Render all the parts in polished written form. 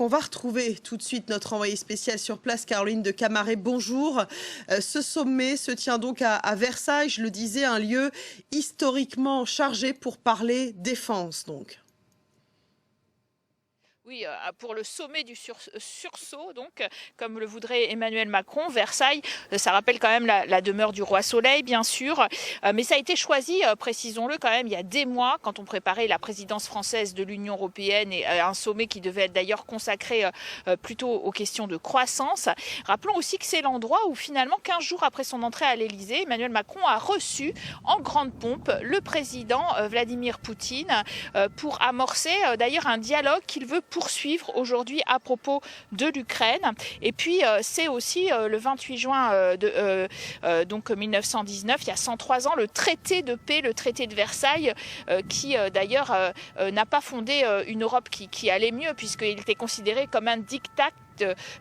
On va retrouver tout de suite notre envoyée spéciale sur place, Caroline de Camaret. Bonjour. Ce sommet se tient donc à Versailles, je le disais, un lieu historiquement chargé pour parler défense donc. Oui, pour le sommet du sursaut, donc, comme le voudrait Emmanuel Macron, Versailles, ça rappelle quand même la demeure du roi Soleil, bien sûr, mais ça a été choisi, précisons-le quand même, il y a des mois, quand on préparait la présidence française de l'Union européenne et un sommet qui devait être d'ailleurs consacré plutôt aux questions de croissance. Rappelons aussi que c'est l'endroit où finalement, 15 jours après son entrée à l'Élysée, Emmanuel Macron a reçu en grande pompe le président Vladimir Poutine pour amorcer d'ailleurs un dialogue qu'il veut poursuivre aujourd'hui à propos de l'Ukraine. Et puis c'est aussi le 28 juin donc 1919, il y a 103 ans, le traité de paix, le traité de Versailles, qui d'ailleurs n'a pas fondé une Europe qui allait mieux, puisqu'il était considéré comme un diktat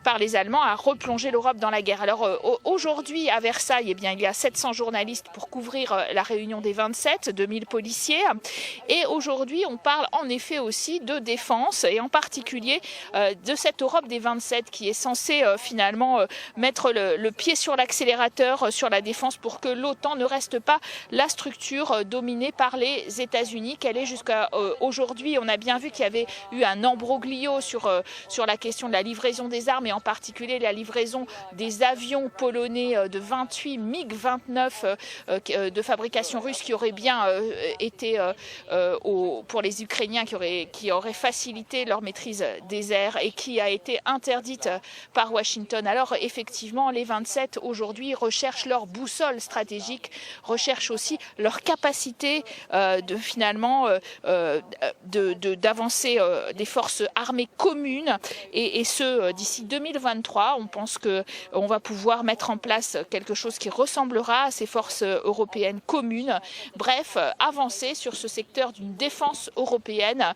par les Allemands à replonger l'Europe dans la guerre. Alors aujourd'hui à Versailles, eh bien, il y a 700 journalistes pour couvrir la réunion des 27, 2000 policiers. Et aujourd'hui, on parle en effet aussi de défense et en particulier de cette Europe des 27 qui est censée finalement mettre le pied sur l'accélérateur sur la défense pour que l'OTAN ne reste pas la structure dominée par les États-Unis qu'elle est jusqu'à aujourd'hui. On a bien vu qu'il y avait eu un ambroglio sur la question de la livraison des armes et en particulier la livraison des avions polonais de 28 MiG-29 de fabrication russe qui auraient bien été pour les Ukrainiens, qui auraient facilité leur maîtrise des airs et qui a été interdite par Washington. Alors effectivement, les 27 aujourd'hui recherchent leur boussole stratégique, recherchent aussi leur capacité de finalement d'avancer des forces armées communes et ce d'ici 2023, on pense qu'on va pouvoir mettre en place quelque chose qui ressemblera à ces forces européennes communes. Bref, avancer sur ce secteur d'une défense européenne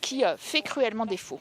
qui fait cruellement défaut.